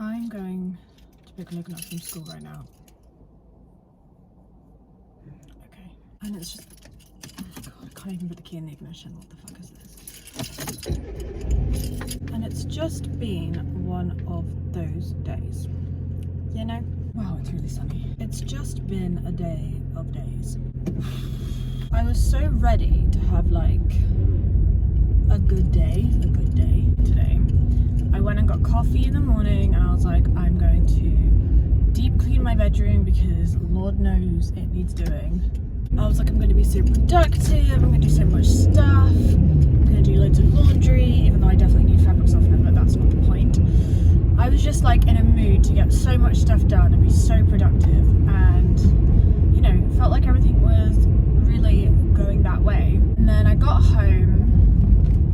I'm going to pick Logan up from school right now. Okay. And it's just, oh my god, I can't even put the key in the ignition. What the fuck is this? And it's just been one of those days. You know? Wow, it's really sunny. It's just been a day of days. I was so ready to have like a good day today. I went and got coffee in the morning and I was like, I'm going to deep clean my bedroom because Lord knows it needs doing. I was like, I'm going to be so productive, I'm going to do so much stuff, I'm going to do loads of laundry, even though I definitely need fabric softener, but that's not the point. I was just like in a mood to get so much stuff done and be so productive, and you know, felt like everything was really going that way. And then I got home,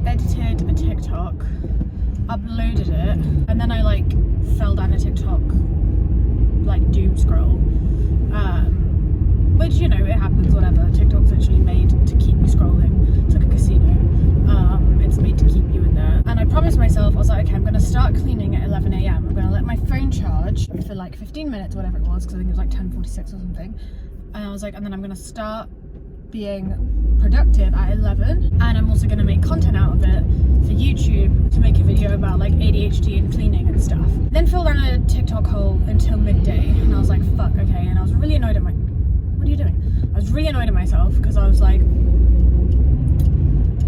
edited a TikTok, uploaded it, and then I like fell down a TikTok like doom scroll, which, you know, it happens, whatever. TikTok's actually made to keep you scrolling. It's like a casino. It's made to keep you in there. And I promised myself, I was like, okay, I'm gonna start cleaning at 11 a.m. I'm gonna let my phone charge for like 15 minutes, whatever it was, because I think it was like 10:46 or something. And I was like, and then I'm gonna start being productive at 11, and I'm also going to make content out of it for YouTube to make a video about like ADHD and cleaning and stuff. Then fell down a TikTok hole until midday, and I was like, fuck, okay. And I was really annoyed at what are you doing? I was really annoyed at myself because I was like,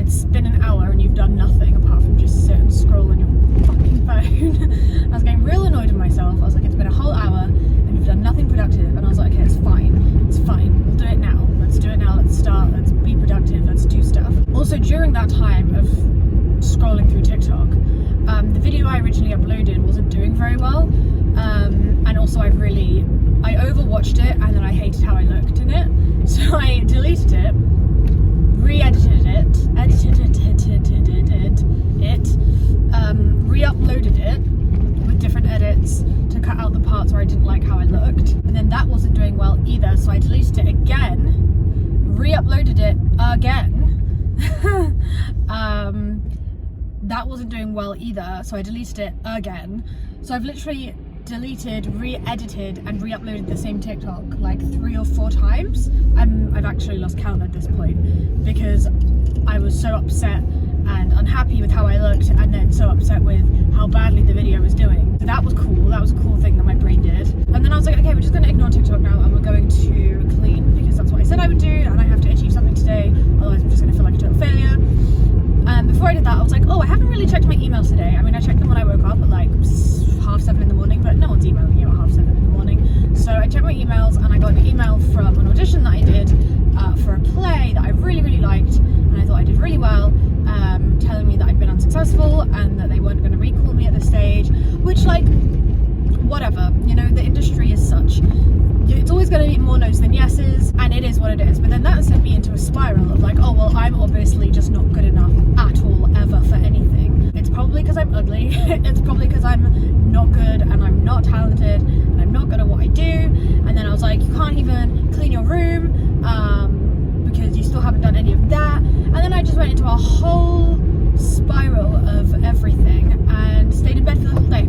it's been an hour and you've done nothing apart from just sit and scroll on your fucking phone. I was getting real annoyed at myself. I was like, it's been a whole hour and you've done nothing productive. And I was like, okay, it's fine, we'll do it now. Let's do it now, let's start, let's be productive, let's do stuff. Also, during that time of scrolling through TikTok, the video I originally uploaded wasn't doing very well, and also I overwatched it and then I hated how I looked in it, so I deleted it, re-edited it, re-uploaded it with different edits to cut out the parts where I didn't like how I looked, and then that wasn't doing well either, so I deleted it again, re-uploaded it again. That wasn't doing well either, so I deleted it again. So I've literally deleted, re-edited and re-uploaded the same TikTok like 3 or 4 times. I've actually lost count at this point because I was so upset and unhappy with how I looked, and then so upset with how badly the video was doing. So that was cool. That was a cool thing that my brain did. And then I was like, okay, we're just going to ignore TikTok now and we're going to clean because that's what I said I would do, and I have to achieve something today, otherwise I'm just going to feel like a total failure. Before I did that, I was like, oh, I haven't really checked my emails today. I mean, I checked them when I woke up at like 7:30 in the morning, but no one's emailing you at 7:30 in the morning. So I checked my emails and I got an email from an audition that I did for a play that I really, really liked, and I thought I did really well, telling me that I'd been unsuccessful and that they weren't going to recall me at this stage, which, like, whatever, you know, the industry is such. It's always going to be more no's than yeses, and it is what it is. But then that sent me into a spiral of like, oh, well, I'm obviously just not good enough at all, ever, for anything. It's probably because I'm ugly. It's probably because I'm not good and I'm not talented and I'm not good at what I do. And then I was like, you can't even clean your room because you still haven't done any of that. And then I just went into a whole spiral of everything and stayed in bed for the whole day.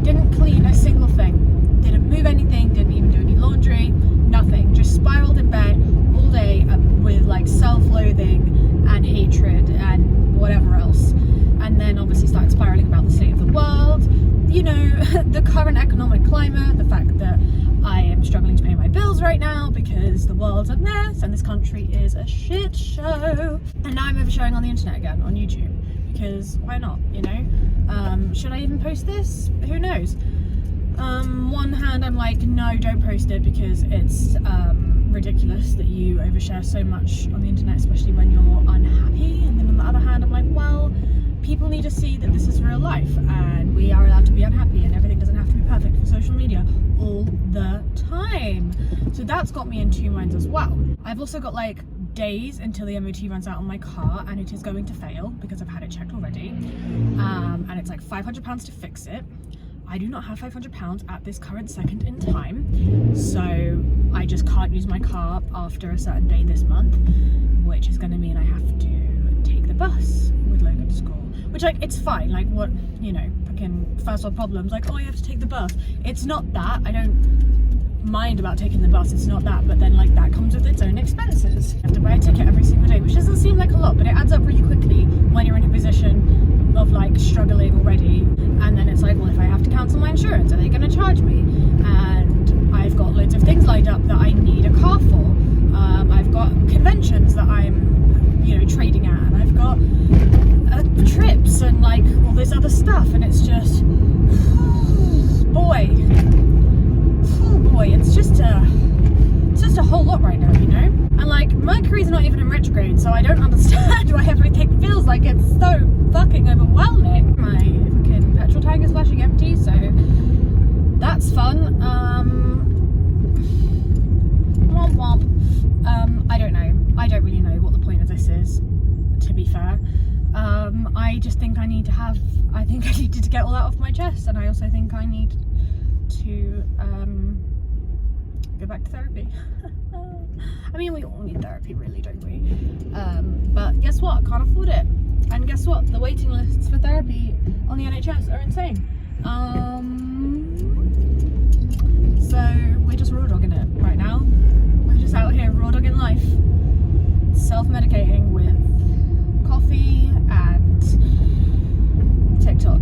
Didn't clean a single thing. Didn't move anything, didn't even do any laundry, nothing. Just spiraled in bed all day with like self-loathing and hatred and whatever else. And then obviously started spiraling about the state of the world, you know, the current economic climate, the fact that I am struggling to pay my bills right now because the world's a mess and this country is a shit show. And now I'm oversharing on the internet again, on YouTube, because why not, you know? Should I even post this? Who knows? One hand I'm like, no, don't post it because it's ridiculous that you overshare so much on the internet, especially when you're unhappy. And then on the other hand I'm like, well, people need to see that this is real life and we are allowed to be unhappy and everything doesn't have to be perfect for social media all the time. So that's got me in 2 minds as well. I've also got like days until the MOT runs out on my car, and it is going to fail because I've had it checked already, and it's like £500 to fix it. I do not have £500 at this current second in time, so I just can't use my car after a certain day this month, which is going to mean I have to take the bus with Logan to school, which, like, it's fine, like, what, you know, fucking first world problems, like, oh, you have to take the bus. It's not that. I don't mind about taking the bus, it's not that, but then like that comes with its own expenses. You have to buy a ticket every single day, which doesn't seem like a lot, but it adds up really quickly when you're in a position of like struggling already. And then it's like, well, if I have to cancel my insurance, are they going to charge me? And I've got loads of things lined up that I need a car for. I've got conventions that I'm, you know, trading at, and I've got trips and like all this other stuff, and it's just boy, it's just a whole lot right now, you know. And like Mercury's not even in retrograde, so I don't understand why everything feels like it's so fucking overwhelming. My fucking petrol tank is flashing empty, so that's fun. Womp womp. I don't know. I don't really know what the point of this is, to be fair. I just think I needed to get all that off my chest, and I also think I need to go back to therapy. I mean, we all need therapy, really, don't we? But guess what? Can't afford it. And guess what? The waiting lists for therapy on the NHS are insane. So we're just raw dogging it right now. We're just out here raw dogging life, self-medicating with coffee and TikTok.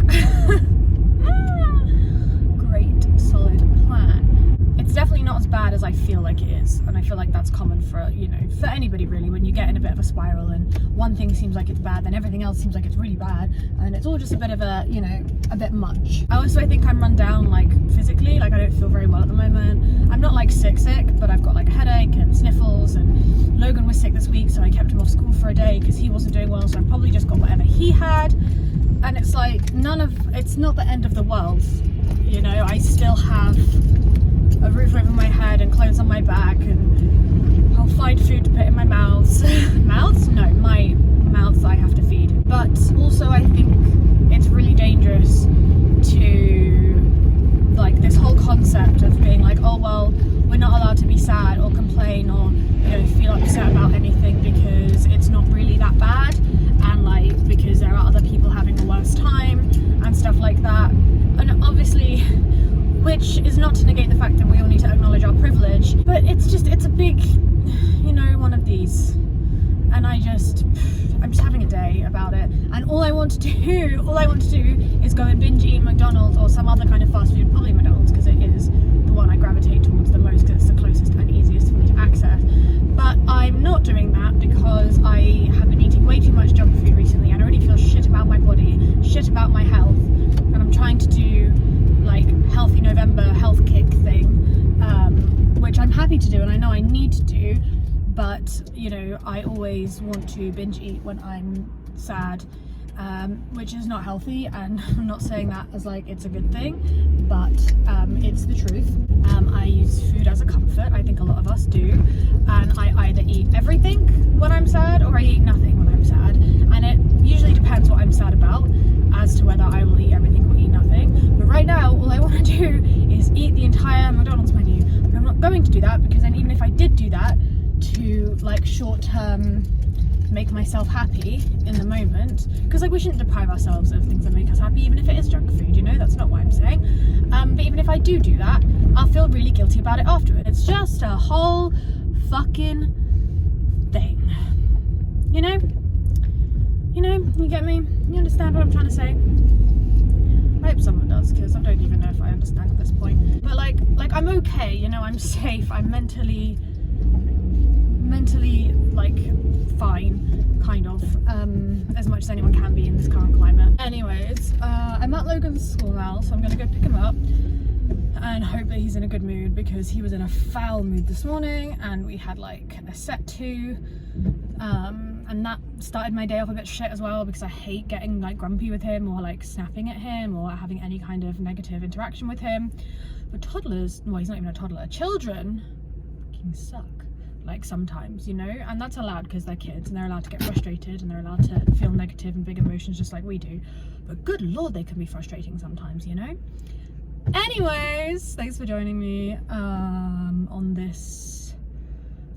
Great, solid plan. It's definitely not as bad as I feel like it is, and I feel like that's common for, you know, for anybody really, when you get in a bit of a spiral and one thing seems like it's bad, then everything else seems like it's really bad, and it's all just a bit of a, you know, a bit much. I think I'm run down, like, physically, like I don't feel very well at the moment. I'm not like sick, but I've got like a headache and sniffles, and Logan was sick this week, so I kept him off school for a day because he wasn't doing well, so I've probably just got whatever he had. And it's like, it's not the end of the world, you know. I still have a roof over my head and clothes on my back, and I'll find food to put in my mouths. Mouths? No, my mouths I have to feed. But also I think it's really dangerous to, like, this whole concept of being like, oh well, we're not allowed to be sad or complain or, you know, feel upset about anything because it's not really that bad, and like because there are other people having a worse time and stuff like that. And obviously, which is not to negate the fact that we all need to acknowledge our privilege, but it's a big, you know, one of these. And I'm just having a day about it, and all I want to do is go and binge eat McDonald's or some other kind of fast food, probably McDonald's, because it is the one I gravitate towards the most, because it's the closest and easiest for me to access. But I'm not doing that because I have been eating way too much junk food recently, and I already feel shit about my body, shit about my health, and I'm trying to do like Healthy November health kick thing, which I'm happy to do and I know I need to do. But, you know, I always want to binge eat when I'm sad, which is not healthy, and I'm not saying that as like it's a good thing, but it's the truth. I use food as a comfort, I think a lot of us do, and I either eat everything when I'm sad or I eat nothing when I'm sad, and it usually depends what I'm sad about as to whether I will eat everything or eat nothing. But right now, all I want to do is eat the entire McDonald's menu, but I'm not going to do that, because then even if I did do that, to like short term make myself happy in the moment, because like we shouldn't deprive ourselves of things that make us happy, even if it is junk food, you know, that's not what I'm saying. But even if I do that, I'll feel really guilty about it afterwards. It's just a whole fucking thing, you know, you get me, you understand what I'm trying to say? I hope someone does, because I don't even know if I understand at this point. But like I'm okay, you know, I'm safe, I'm mentally like fine, kind of, as much as anyone can be in this current climate. Anyways, I'm at Logan's school now, so I'm gonna go pick him up and hope that he's in a good mood, because he was in a foul mood this morning and we had like a set to, and that started my day off a bit shit as well, because I hate getting like grumpy with him or like snapping at him or having any kind of negative interaction with him. But toddlers, well, he's not even a toddler, children fucking suck. Like sometimes, you know, and that's allowed because they're kids and they're allowed to get frustrated and they're allowed to feel negative and big emotions just like we do. But good lord, they can be frustrating sometimes, you know. Anyways, thanks for joining me on this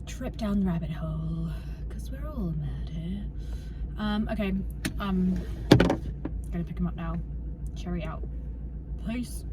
trip down the rabbit hole, because we're all mad here. Okay, I'm gonna pick him up now. Cherry out. Peace.